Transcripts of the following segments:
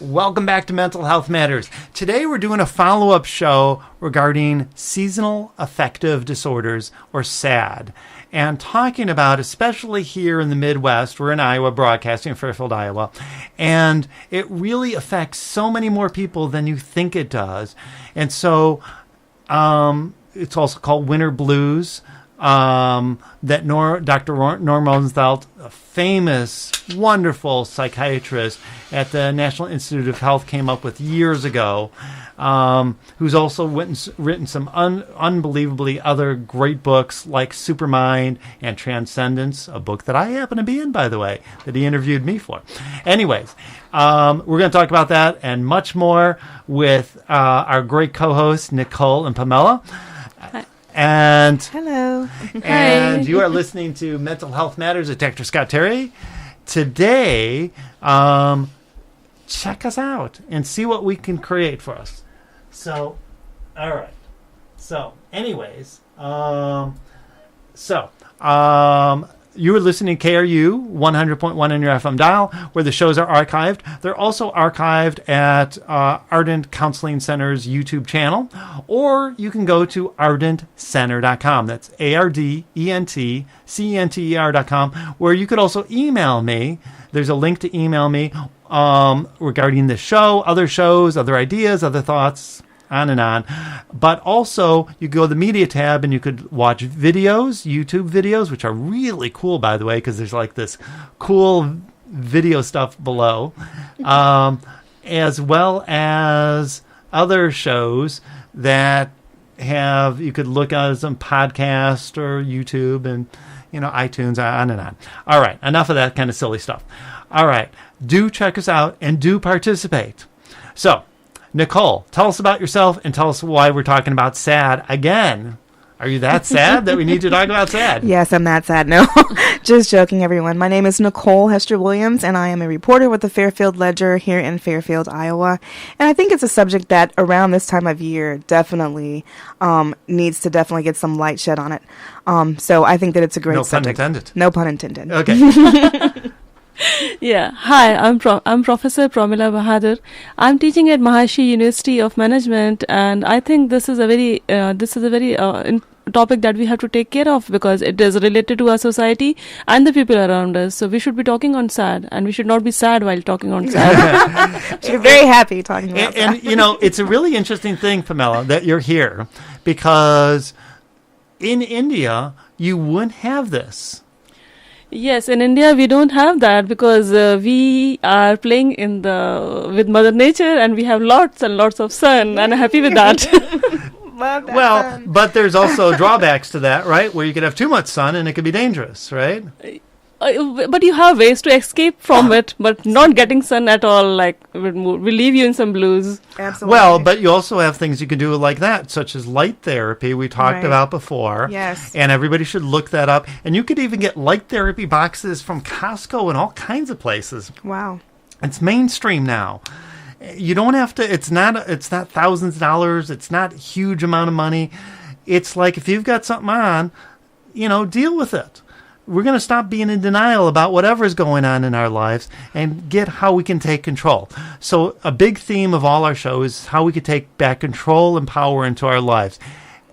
Welcome back to Mental Health Matters. Today we're doing a follow-up show regarding seasonal affective disorders, or SAD, and talking about, especially here in the Midwest, we're in Iowa, broadcasting in Fairfield, Iowa, and it really affects so many more people than you think it does. And so it's also called winter blues. That Dr. Norm Rosenthal, a famous, wonderful psychiatrist at the National Institute of Health, came up with years ago, who's also written some unbelievably other great books like Supermind and Transcendence, a book that I happen to be in, by the way, that he interviewed me for. Anyways, we're going to talk about that and much more with our great co-hosts, Nicole and Promila. And hello. And you are listening to Mental Health Matters with Dr. Scott Terry. Today, check us out and see what we can create for us. So, all right. So, anyways, you were listening to KRU 100.1 on your FM dial, where the shows are archived. They're also archived at Ardent Counseling Center's YouTube channel, or you can go to ardentcenter.com. That's ARDENTCENTER.com, where you could also email me. There's a link to email me regarding the show, other shows, other ideas, other thoughts, on and on. But also, you go to the media tab and you could watch videos, YouTube videos, which are really cool, by the way, because there's like this cool video stuff below, as well as other shows that you could look at as a podcast or YouTube and, iTunes, on and on. All right, enough of that kind of silly stuff. All right, do check us out and do participate. So, Nicole, tell us about yourself and tell us why we're talking about SAD again. Are you that sad that we need to talk about SAD? Yes, I'm that sad. No, just joking, everyone. My name is Nicole Hester Williams, and I am a reporter with the Fairfield Ledger here in Fairfield, Iowa. And I think it's a subject that around this time of year definitely needs to definitely get some light shed on it. So I think that it's a great subject. No pun intended. No pun intended. Okay. Yeah. Hi, I'm Professor Promila Bahadur. I'm teaching at Maharishi University of Management, and I think this is a very topic that we have to take care of because it is related to our society and the people around us. So we should be talking on SAD, and we should not be sad while talking on SAD. You're very happy talking about that. And it's a really interesting thing, Promila, that you're here, because in India you wouldn't have this. Yes, in India we don't have that because we are playing with Mother Nature, and we have lots and lots of sun, and I'm happy with that. Love that sun. But there's also drawbacks to that, right? Where you could have too much sun and it could be dangerous, right? But you have ways to escape from it, but not getting sun at all, will leave you in some blues. Absolutely. Well, but you also have things you can do like that, such as light therapy we talked about before. Yes. And everybody should look that up. And you could even get light therapy boxes from Costco and all kinds of places. Wow. It's mainstream now. You don't have to, it's not thousands of dollars. It's not a huge amount of money. It's like if you've got something on, deal with it. We're going to stop being in denial about whatever is going on in our lives and get how we can take control. So a big theme of all our shows is how we can take back control and power into our lives.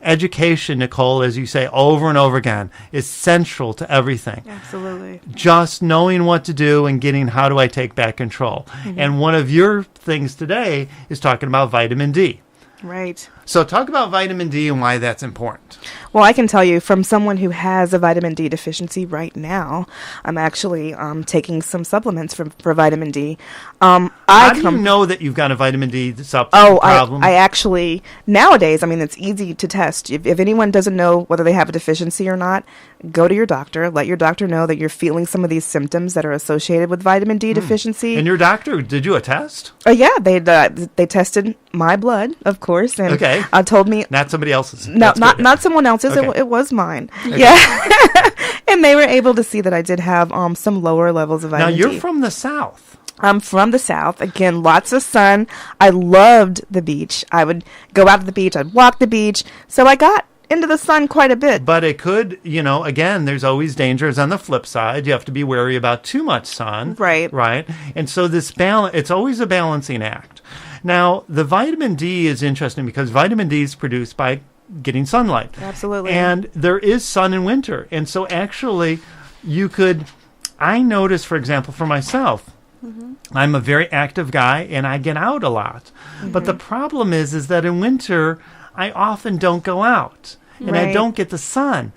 Education, Nicole, as you say over and over again, is central to everything. Absolutely. Just knowing what to do and getting how do I take back control. Mm-hmm. And one of your things today is talking about vitamin D. Right. So talk about vitamin D and why that's important. Well, I can tell you from someone who has a vitamin D deficiency right now, I'm actually taking some supplements for vitamin D. How do you know that you've got a vitamin D supplement problem? I actually, nowadays, it's easy to test. If anyone doesn't know whether they have a deficiency or not, go to your doctor. Let your doctor know that you're feeling some of these symptoms that are associated with vitamin D deficiency. And your doctor, did you a test? Yeah, they tested my blood, of course, and told me not somebody else's. No, not someone else's. Okay. It was mine. Okay. Yeah, and they were able to see that I did have some lower levels of vitamin D. Now you're from the South. I'm from the South. Again, lots of sun. I loved the beach. I would go out to the beach. I'd walk the beach. So I got into the sun quite a bit. But it could, again, there's always dangers on the flip side. You have to be wary about too much sun. Right. Right. And so it's always a balancing act. Now, the vitamin D is interesting because vitamin D is produced by getting sunlight. Absolutely. And there is sun in winter. And so actually I notice, for example, for myself, I'm a very active guy and I get out a lot. But the problem is that in winter, I often don't go out and I don't get the sun.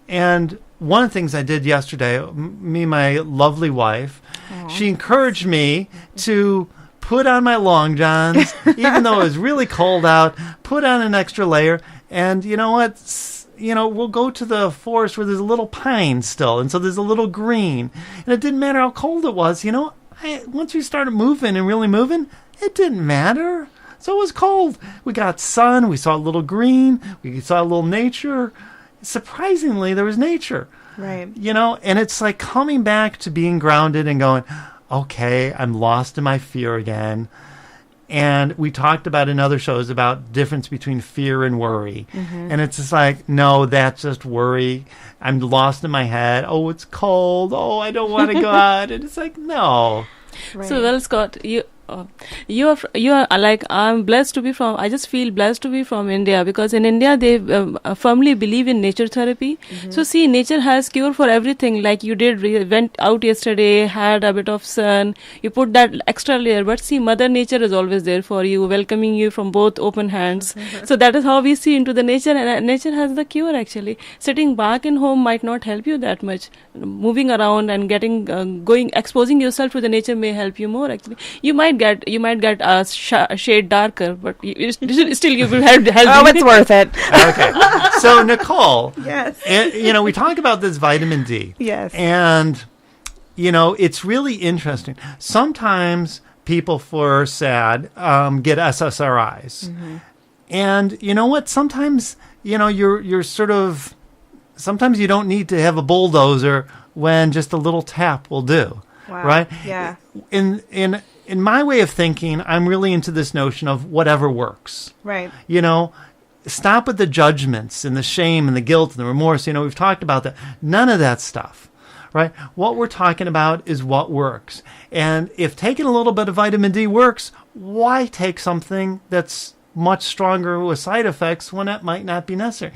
And one of the things I did yesterday, me and my lovely wife, she encouraged me to put on my long johns, even though it was really cold out, put on an extra layer. And you know what? We'll go to the forest where there's a little pine still. And so there's a little green. And it didn't matter how cold it was. Once we started moving and really moving, it didn't matter. So it was cold. We got sun. We saw a little green. We saw a little nature. Surprisingly, there was nature. Right. And it's like coming back to being grounded and going, okay, I'm lost in my fear again. And we talked about in other shows about difference between fear and worry. And it's just like, no, that's just worry. I'm lost in my head. Oh, it's cold. Oh, I don't want to go out. And it's like, no. Right. So, well, Scott, you are like, I just feel blessed to be from India, because in India they firmly believe in nature therapy. So see, nature has cure for everything. Like you went out yesterday, had a bit of sun, you put that extra layer, but see, Mother Nature is always there for you, welcoming you from both open hands. So that is how we see into the nature, and nature has the cure actually. Sitting back in home might not help you that much. Moving around and exposing yourself to the nature may help you more actually. You might get a shade darker, but still you will help. Oh, it's worth it. Okay. So, Nicole. Yes. We talk about this vitamin D. Yes. And, it's really interesting. Sometimes people for SAD get SSRIs. And you know what? Sometimes, you're sort of, sometimes you don't need to have a bulldozer when just a little tap will do. Wow. Right? Yeah. In my way of thinking, I'm really into this notion of whatever works. Right. Stop with the judgments and the shame and the guilt and the remorse. We've talked about that. None of that stuff, right? What we're talking about is what works. And if taking a little bit of vitamin D works, why take something that's much stronger with side effects when it might not be necessary?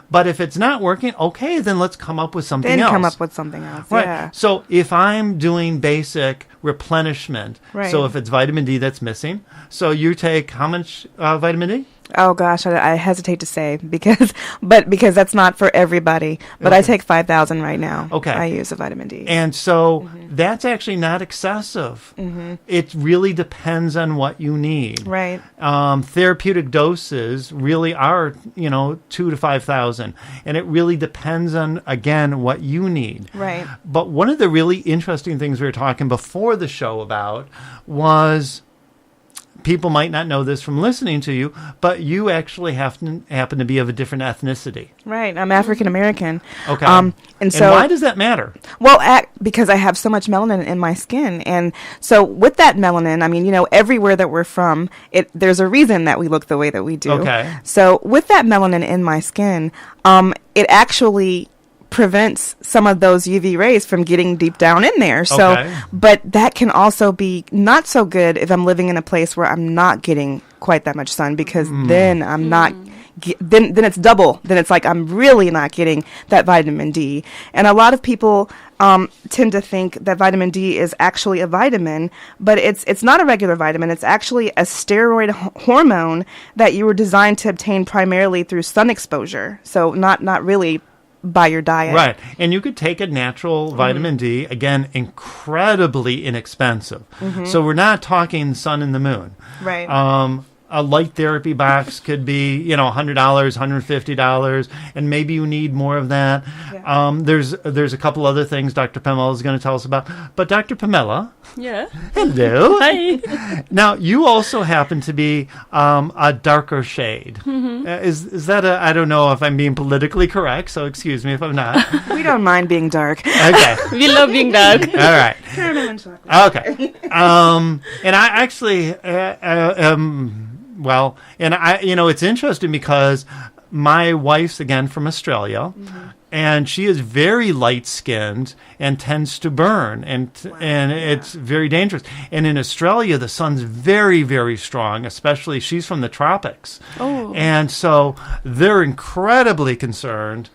But if it's not working, okay, then let's come up with something else. Right. Yeah. So if I'm doing basic replenishment, right. So if it's vitamin D that's missing, so you take how much vitamin D? Oh gosh, I hesitate to say because that's not for everybody. But okay. I take 5,000 right now. Okay. I use a vitamin D. And so that's actually not excessive. It really depends on what you need. Right. Therapeutic doses really are, 2,000 to 5,000. And it really depends on, again, what you need. Right. But one of the really interesting things we were talking before the show about was, people might not know this from listening to you, but you actually happen to be of a different ethnicity. Right. I'm African American. Okay. And so why does that matter? Well, because I have so much melanin in my skin. And so with that melanin, I mean, everywhere that we're from, there's a reason that we look the way that we do. Okay. So with that melanin in my skin, it actually prevents some of those UV rays from getting deep down in there. So, okay. But that can also be not so good if I'm living in a place where I'm not getting quite that much sun, because then I'm not. Then it's double. Then it's like I'm really not getting that vitamin D. And a lot of people tend to think that vitamin D is actually a vitamin, but it's not a regular vitamin. It's actually a steroid hormone that you were designed to obtain primarily through sun exposure. So not really by your diet. Right. And you could take a natural vitamin D, again, incredibly inexpensive. So we're not talking sun and the moon. Right. A light therapy box could be, $100, $150, and maybe you need more of that. Yeah. There's a couple other things Dr. Pamela is going to tell us about. But Dr. Pamela. Yeah. Hello. Hi. Now, you also happen to be a darker shade. Is that I don't know if I'm being politically correct, so excuse me if I'm not. We don't mind being dark. Okay. We love being dark. All right. Caramel and chocolate. Okay. And I actually, well, and it's interesting because my wife's, again, from Australia, and she is very light-skinned and tends to burn, and it's very dangerous. And in Australia, the sun's very, very strong, especially she's from the tropics. Oh. And so they're incredibly concerned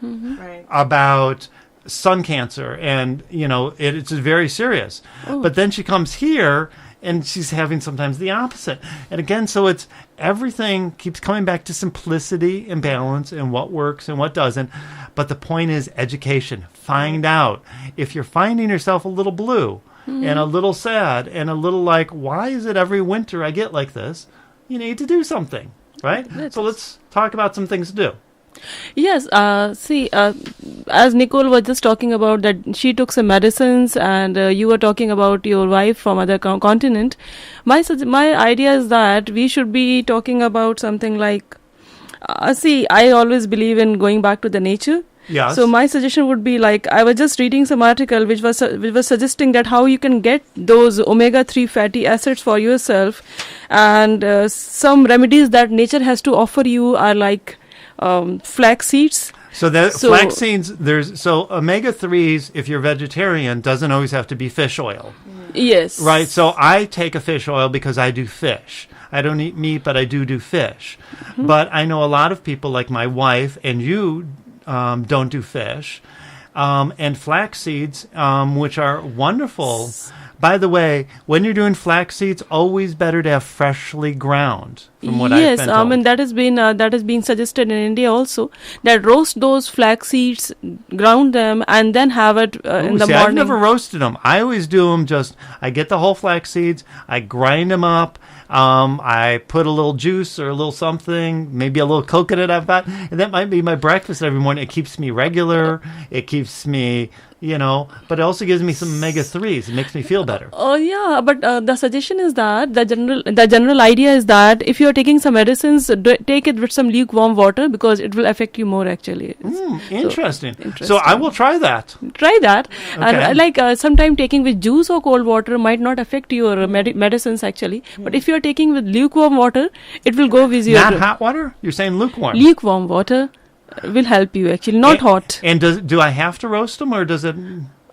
about sun cancer, and, it's very serious. Oh. But then she comes here, and she's having sometimes the opposite. And again, so it's everything keeps coming back to simplicity and balance and what works and what doesn't. But the point is education. Find out. If you're finding yourself a little blue and a little sad and a little like, why is it every winter I get like this? You need to do something, right? So let's talk about some things to do. Yes, as Nicole was just talking about that she took some medicines, and you were talking about your wife from other continent. My idea is that we should be talking about something like, I always believe in going back to the nature. Yes. So my suggestion would be like, I was just reading some article which was suggesting that how you can get those omega-3 fatty acids for yourself, and some remedies that nature has to offer you are like flax seeds. So flax seeds, so omega-3s, if you're vegetarian, doesn't always have to be fish oil. Yes. Right. So I take a fish oil because I do fish. I don't eat meat, but I do fish. But I know a lot of people like my wife and you don't do fish. And flax seeds, which are wonderful. By the way, when you're doing flax seeds, always better to have freshly ground. From what I've been told. And that has been suggested in India also. That roast those flax seeds, ground them, and then have it in the morning. I've never roasted them. I always do them I get the whole flax seeds, I grind them up, I put a little juice or a little something, maybe a little coconut I've got, and that might be my breakfast every morning. It keeps me regular. It keeps me, but it also gives me some omega-3s. It makes me feel better. Oh yeah, but the suggestion is that the general idea is that if you are taking some medicines, take it with some lukewarm water because it will affect you more actually. Interesting. So I will try that. Try that. Okay. And sometime taking with juice or cold water might not affect your medicines actually. But if you are taking with lukewarm water, it will go with your... Not hot water? You're saying lukewarm? Lukewarm water will help you actually, not hot. And do I have to roast them, or does it...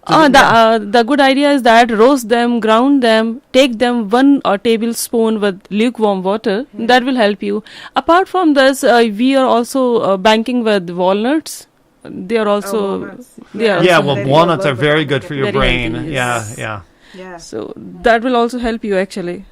The good idea is that roast them, ground them, take them 1 tablespoon with lukewarm water. That will help you. Apart from this, we are also banking with walnuts. They are also... walnuts are very good for your brain. Healthy, yes. Yeah. So that will also help you actually.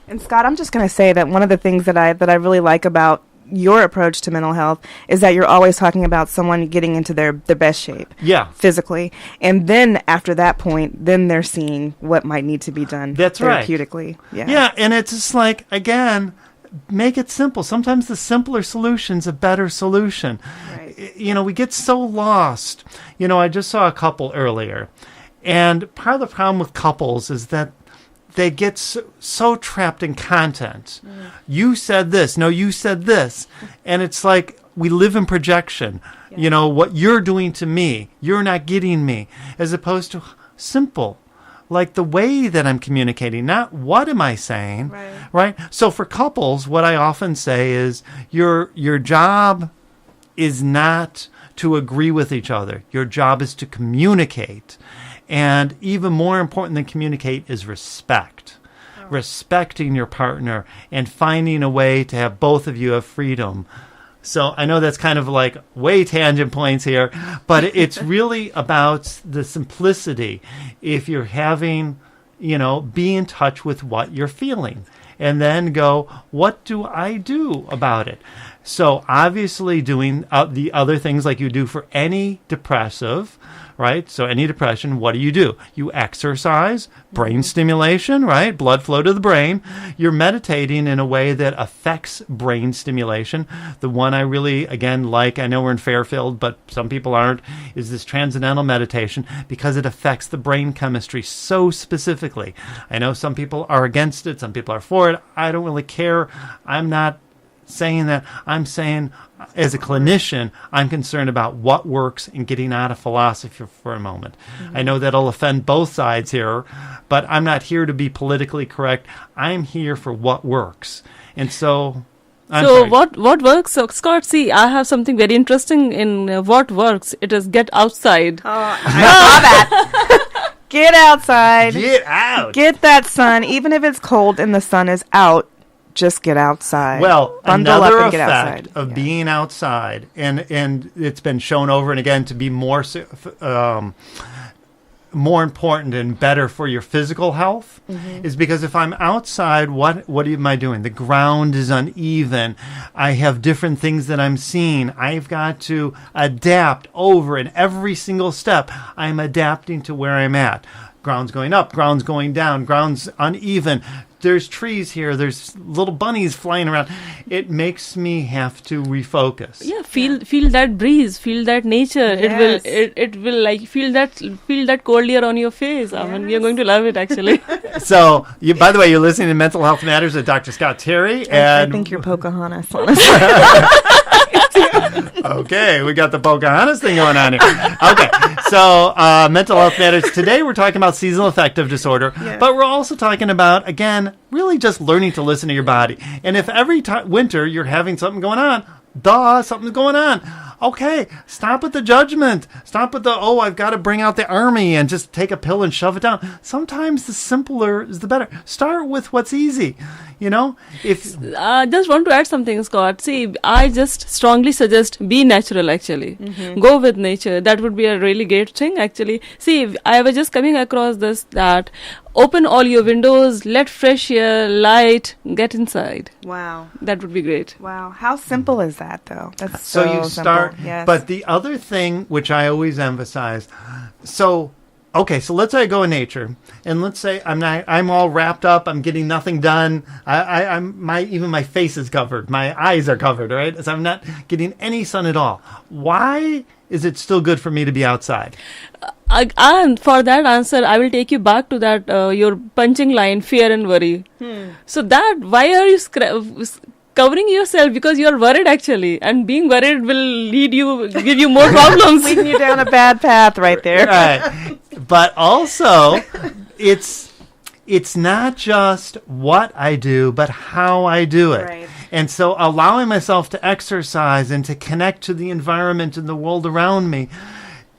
And Scott, I'm just going to say that one of the things that I really like about your approach to mental health is that you're always talking about someone getting into their best shape physically, and then after that point then they're seeing what might need to be done therapeutically. And it's just like, again, make it simple. Sometimes the simpler solution's a better solution. We get so lost. I just saw a couple earlier, and part of the problem with couples is that they get so trapped in content. You said this. No, you said this. And it's like we live in projection. What you're doing to me, you're not getting me. As opposed to simple, like the way that I'm communicating, not what am I saying. Right? So for couples, what I often say is your job is not to agree with each other. Your job is to communicate. And even more important than communicate is respect. Respecting your partner and finding a way to have both of you have freedom. So I know that's kind of like way tangent points here, but it's really about the simplicity. If you're having, be in touch with what you're feeling. And then go, what do I do about it? So obviously doing the other things like you do for any depressive, right? So any depression, what do? You exercise, brain stimulation, right? Blood flow to the brain. You're meditating in a way that affects brain stimulation. The one I really, again, like, I know we're in Fairfield, but some people aren't, is this transcendental meditation because it affects the brain chemistry so specifically. I know some people are against it, some people are for it. I don't really care. I'm not saying that. I'm saying, as a clinician, I'm concerned about what works and getting out of philosophy for a moment. I know that'll offend both sides here, but I'm not here to be politically correct. I'm here for what works. And so So what works? So Scott, see, I have something very interesting in what works. It is get outside. Oh, I saw that. Get outside. Get out. Get that sun. Even if it's cold and the sun is out, just get outside. Well, Bundle another up and get effect outside. of being outside, and it's been shown over and again to be more important and better for your physical health, is because if I'm outside, what am I doing? The ground is uneven. I have different things that I'm seeing. I've got to adapt over in every single step. I'm adapting to where I'm at. Ground's going up, ground's going down, ground's uneven. There's trees here, there's little bunnies flying around. It makes me have to refocus. Yeah, feel that breeze, feel that nature. Yes. It will like feel that cold air on your face. I mean, you're going to love it actually. So, by the way, you're listening to Mental Health Matters with Dr. Scott Terry. I And think you're Pocahontas, honestly. okay, we got the Pocahontas thing going on here. Okay, so Mental Health Matters. Today we're talking about seasonal affective disorder, but we're also talking about, again, really just learning to listen to your body. And if every winter you're having something going on, something's going on. Okay, stop with the judgment. Stop with the, I've got to bring out the army and just take a pill and shove it down. Sometimes the simpler is the better. Start with what's easy. If Just want to add something, Scott. See, I just strongly suggest be natural actually. Go with nature. That would be a really great thing actually. See, I was just coming across this, that open all your windows, let fresh air, light, get inside. Wow. That would be great. Wow. How simple is that, though? That's So so you start, simple. Yes. but the other thing which I always emphasize, so let's say I go in nature, and let's say I'm all wrapped up, I'm getting nothing done, even my face is covered, my eyes are covered, right? So I'm not getting any sun at all. Why is it still good for me to be outside? And for that answer, I will take you back to that your punching line, fear and worry. So why are you covering yourself? Because you are worried actually, and being worried will give you more problems. Leading you down a bad path right there. Right. But also, it's not just what I do, but how I do it. Right. And so allowing myself to exercise and to connect to the environment and the world around me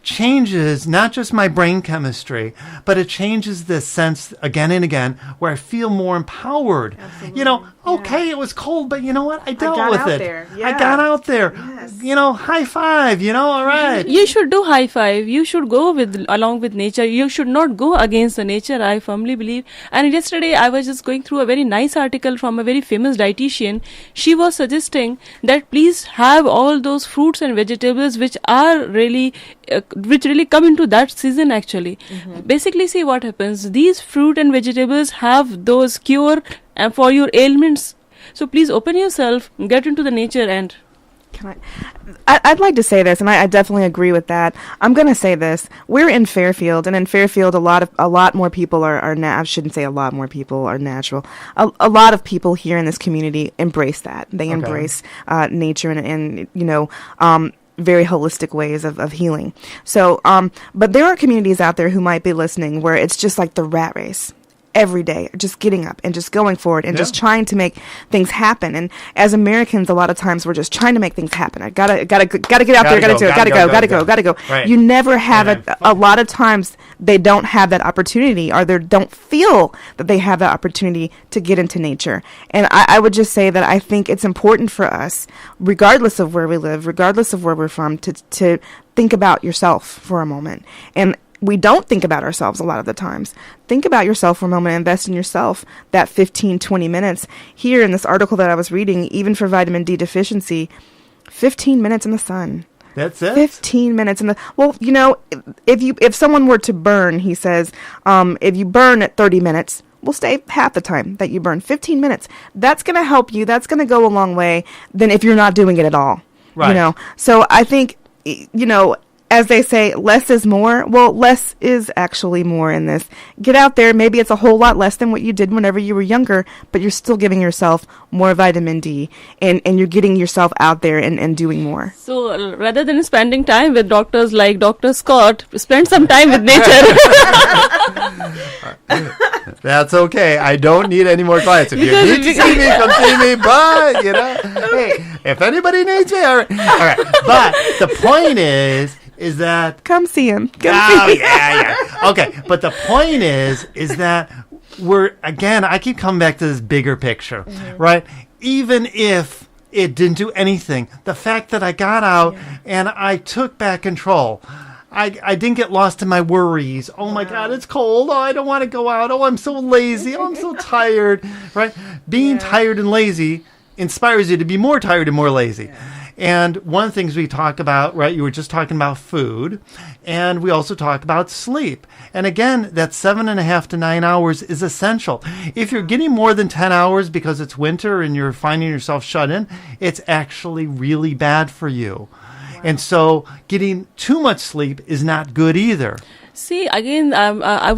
changes not just my brain chemistry, but it changes this sense again and again where I feel more empowered. Absolutely. Okay, it was cold, but you know what? I dealt got with out it. there. I Yeah. got out there. Yes. High five, all right. You should do high five. You should go along with nature. You should not go against the nature, I firmly believe. And yesterday I was just going through a very nice article from a very famous dietitian. She was suggesting that please have all those fruits and vegetables which are really come into that season actually. Basically, see what happens. These fruit and vegetables have those cure for your ailments. So please open yourself, get into the nature and... I'd like to say this, and I definitely agree with that. I'm going to say this. We're in Fairfield, and in Fairfield, a lot more people are I shouldn't say a lot more people are natural. A lot of people here in this community embrace that. They embrace nature and very holistic ways of healing. So, but there are communities out there who might be listening where it's just like the rat race. Every day, just getting up and just going forward and just trying to make things happen. And as Americans, a lot of times we're just trying to make things happen. I gotta get out there, gotta do it, gotta go. Right. You never have it. A lot of times they don't have that opportunity, or they don't feel that they have that opportunity to get into nature. And I would just say that I think it's important for us, regardless of where we live, regardless of where we're from, to think about yourself for a moment. And we don't think about ourselves a lot of the times. Think about yourself for a moment and invest in yourself that 15, 20 minutes. Here in this article that I was reading, even for vitamin D deficiency, 15 minutes in the sun. That's it? 15 minutes in the... Well, if someone were to burn, he says, if you burn at 30 minutes, we'll stay half the time that you burn. 15 minutes. That's going to help you. That's going to go a long way than if you're not doing it at all. Right. So I think, as they say, less is more. Well, less is actually more in this. Get out there. Maybe it's a whole lot less than what you did whenever you were younger, but you're still giving yourself more vitamin D, and you're getting yourself out there and doing more. So rather than spending time with doctors like Dr. Scott, spend some time with nature. That's okay. I don't need any more clients. If you need to see me, come see me. But, hey, if anybody needs me, all right. But the point is that... Come see him. Come see him. Yeah. Okay, but the point is that I keep coming back to this bigger picture, right? Even if it didn't do anything, the fact that I got out and I took back control, I didn't get lost in my worries. Oh my God, it's cold. Oh, I don't want to go out. Oh, I'm so lazy. Oh, I'm so tired, right? Being tired and lazy inspires you to be more tired and more lazy. Yeah. And one of the things we talk about, right, you were just talking about food, and we also talk about sleep. And again, that 7.5 to 9 hours is essential. If you're getting more than 10 hours because it's winter and you're finding yourself shut in, it's actually really bad for you. Wow. And so getting too much sleep is not good either. See, again, I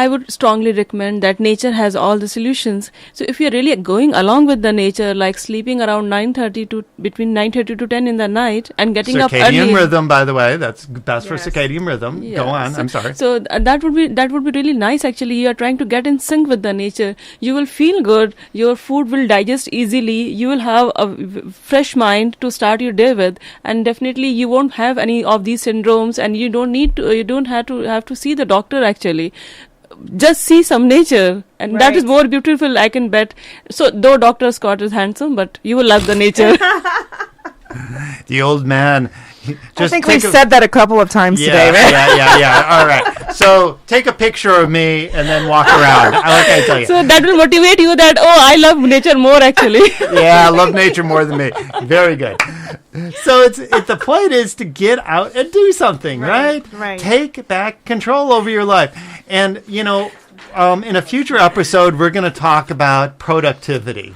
would strongly recommend that nature has all the solutions. So if you're really going along with the nature, like sleeping around between 9:30 to 10 in the night and getting up early. Circadian rhythm, by the way, that's best for circadian rhythm. Yeah. Go on, I'm sorry. So that would be really nice. Actually, you are trying to get in sync with the nature. You will feel good. Your food will digest easily. You will have a fresh mind to start your day with, and definitely you won't have any of these syndromes. And you don't have to see the doctor. Actually, just see some nature, and that is more beautiful, I can bet. So though Dr. Scott is handsome, but you will love the nature. The old man. I think we've said that a couple of times today, right? Yeah. All right. So take a picture of me and then walk around. I tell you. So that will motivate you that, I love nature more actually. Yeah, I love nature more than me. Very good. So the point is to get out and do something, right? Right. Take back control over your life. And, in a future episode, we're going to talk about productivity.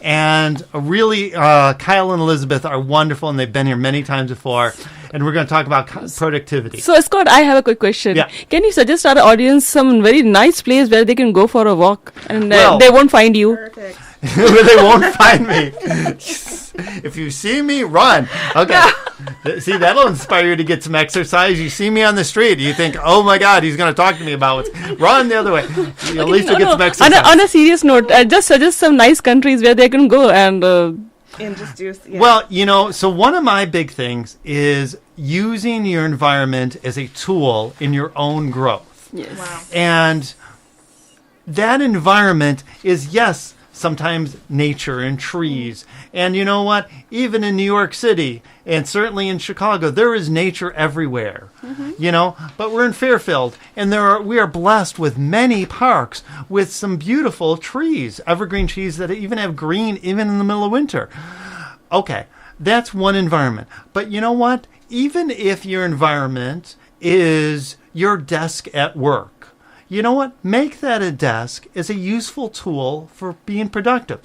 And really, Kyle and Elizabeth are wonderful, and they've been here many times before. And we're going to talk about productivity. So, Scott, I have a quick question. Yeah. Can you suggest our audience some very nice place where they can go for a walk and they won't find you? Perfect. Where they won't find me. If you see me, run. Okay. See, that'll inspire you to get some exercise. You see me on the street, you think, oh my God, he's going to talk to me about what's... Run the other way. At least you'll get some exercise. On a serious note, just suggest some nice countries where they can go and just do... Yeah. Well, so one of my big things is using your environment as a tool in your own growth. Yes. Wow. And that environment is, yes, sometimes nature and trees. And you know what? Even in New York City, and certainly in Chicago, there is nature everywhere. But we're in Fairfield, and we are blessed with many parks with some beautiful trees, evergreen trees that even have green even in the middle of winter. Okay, that's one environment. But you know what? Even if your environment is your desk at work, you know what? Make that a desk as a useful tool for being productive.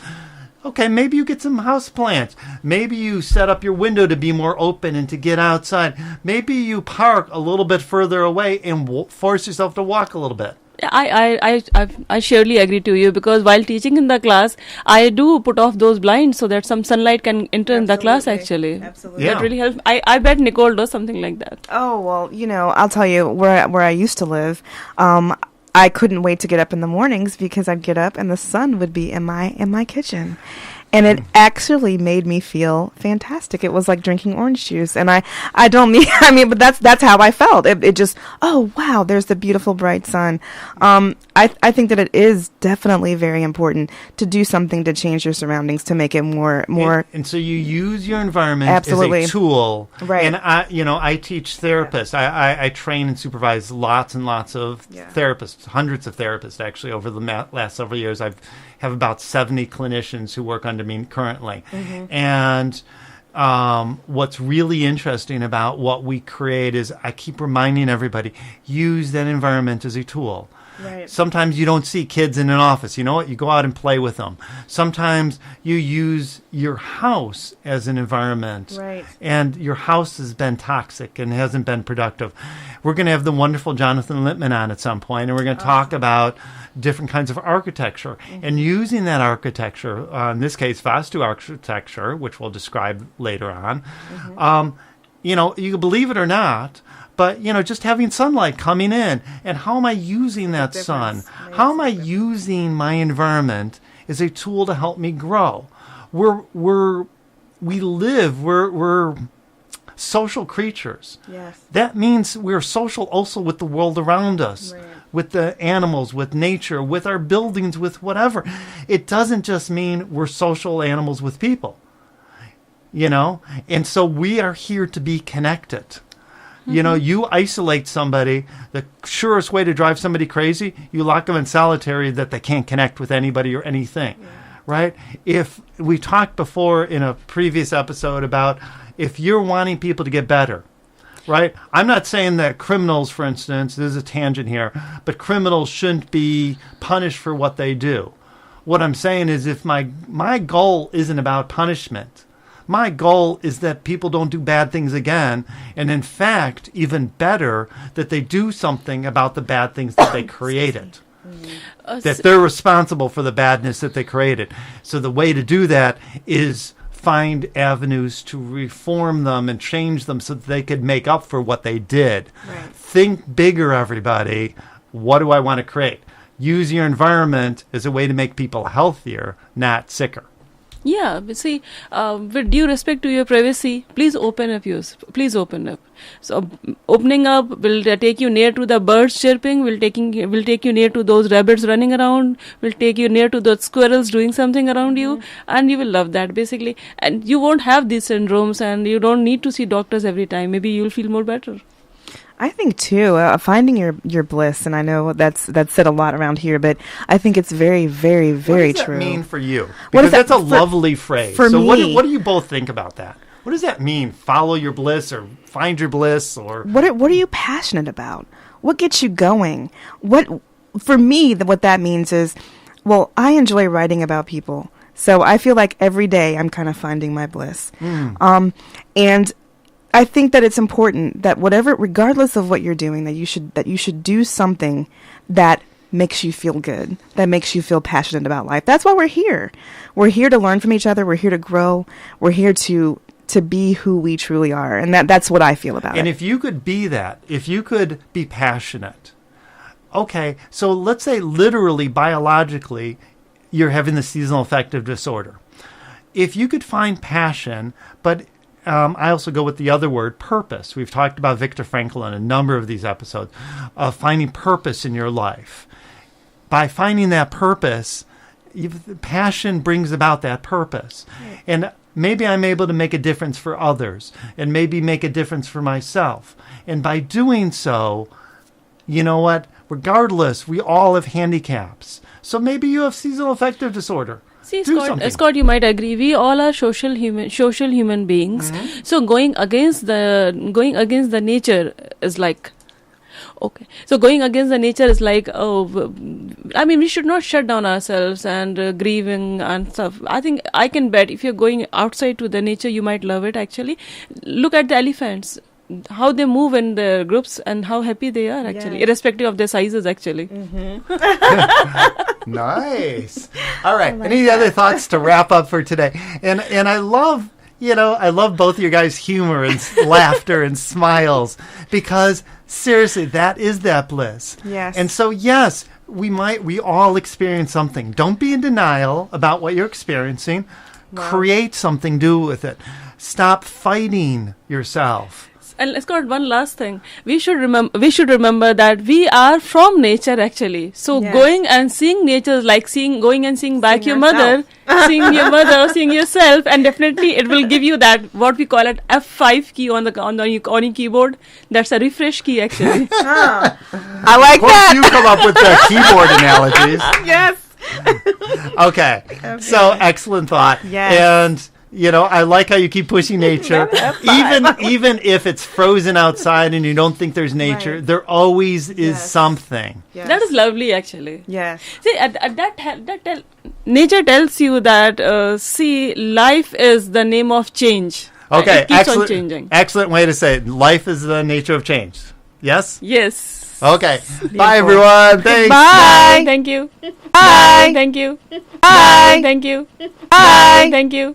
Okay, maybe you get some house plants. Maybe you set up your window to be more open and to get outside. Maybe you park a little bit further away and force yourself to walk a little bit. I surely agree to you, because while teaching in the class, I do put off those blinds so that some sunlight can enter in the class actually. Absolutely. That really helps. I bet Nicole does something like that. Oh, well, I'll tell you, where I used to live, I couldn't wait to get up in the mornings because I'd get up and the sun would be in my kitchen. And it actually made me feel fantastic. It was like drinking orange juice. And but that's how I felt. It just, oh, wow, there's the beautiful bright sun. I think that it is definitely very important to do something to change your surroundings, to make it more. And so you use your environment Absolutely. as a tool. Right. And I teach therapists. I train and supervise lots and lots of therapists, hundreds of therapists actually over the last several years. I have about 70 clinicians who work under me currently. And what's really interesting about what we create is I keep reminding everybody, use that environment as a tool. Right. Sometimes you don't see kids in an office. You know what? You go out and play with them. Sometimes you use your house as an environment. Right. And your house has been toxic and hasn't been productive. We're going to have the wonderful Jonathan Littman on at some point, and we're going to talk about different kinds of architecture and using that architecture, in this case, Vastu architecture, which we'll describe later on. You can believe it or not, but, just having sunlight coming in, and how am I using that sun? How am I using my environment as a tool to help me grow? We're social creatures. Yes. That means we're social also with the world around us, with the animals, with nature, with our buildings, with whatever. It doesn't just mean we're social animals with people, And so we are here to be connected. You isolate somebody, the surest way to drive somebody crazy, you lock them in solitary that they can't connect with anybody or anything, right? If we talked before in a previous episode about if you're wanting people to get better, right? I'm not saying that criminals, for instance, this is a tangent here, but criminals shouldn't be punished for what they do. What I'm saying is if my goal isn't about punishment, my goal is that people don't do bad things again, and in fact, even better, that they do something about the bad things that they created. That they're responsible for the badness that they created. So the way to do that is find avenues to reform them and change them so that they could make up for what they did. Right. Think bigger, everybody. What do I want to create? Use your environment as a way to make people healthier, not sicker. Yeah, but see, with due respect to your privacy, please open up. Please open up. So opening up will take you near to the birds chirping. Will take you near to those rabbits running around. Will take you near to those squirrels doing something around you, and you will love that basically. And you won't have these syndromes, and you don't need to see doctors every time. Maybe you'll feel more better. I think too, finding your bliss, and I know that's said a lot around here, but I think it's very, very, very true. What does that mean for you? Because that's a lovely phrase. For so me, what do you both think about that? What does that mean? Follow your bliss or find your bliss or what are you passionate about? What gets you going? For me, what that means is, well, I enjoy writing about people, so I feel like every day I'm kind of finding my bliss, and I think that it's important that regardless of what you're doing, that you should do something that makes you feel good, that makes you feel passionate about life. That's why we're here. We're here to learn from each other. We're here to grow. We're here to be who we truly are, and that's what I feel about it. And if you could be that, if you could be passionate, okay. So let's say literally biologically, you're having the seasonal affective disorder. If you could find passion, but I also go with the other word, purpose. We've talked about Viktor Frankl in a number of these episodes of finding purpose in your life. By finding that purpose, passion brings about that purpose. Right. And maybe I'm able to make a difference for others and maybe make a difference for myself. And by doing so, you know what? Regardless, we all have handicaps. So maybe you have seasonal affective disorder. See, Scott, you might agree. We all are social human beings. Mm-hmm. So going against the nature is like, okay. So going against the nature is like, we should not shut down ourselves and grieving and stuff. I think I can bet if you're going outside to the nature, you might love it. Actually, look at the elephants. How they move in their groups and how happy they are actually, irrespective of their sizes actually. Mm-hmm. Nice. All right. Any other thoughts to wrap up for today? And I love, I love both your guys' humor and laughter and smiles because seriously, that is that bliss. Yes. And so, yes, we all experience something. Don't be in denial about what you're experiencing. Wow. Create something, do with it. Stop fighting yourself. And Scott, one last thing. We should remember that we are from nature actually. So going and seeing nature is like going and seeing back your mother, seeing your mother, seeing yourself, and definitely it will give you that what we call it F5 key on your keyboard. That's a refresh key actually. I like that. You come up with the keyboard analogies. Yes. Okay. So excellent thought. Yes. And I like how you keep pushing nature. even if it's frozen outside and you don't think there's nature, there always is something. Yes. That is lovely, actually. Yes. See, nature tells you that, life is the name of change. Okay, it keeps on changing. Excellent way to say it. Life is the nature of change. Yes? Yes. Okay. Bye, everyone. Thanks. Bye. Thank you. Bye. Thank you. Bye. Thank you. Bye. Thank you.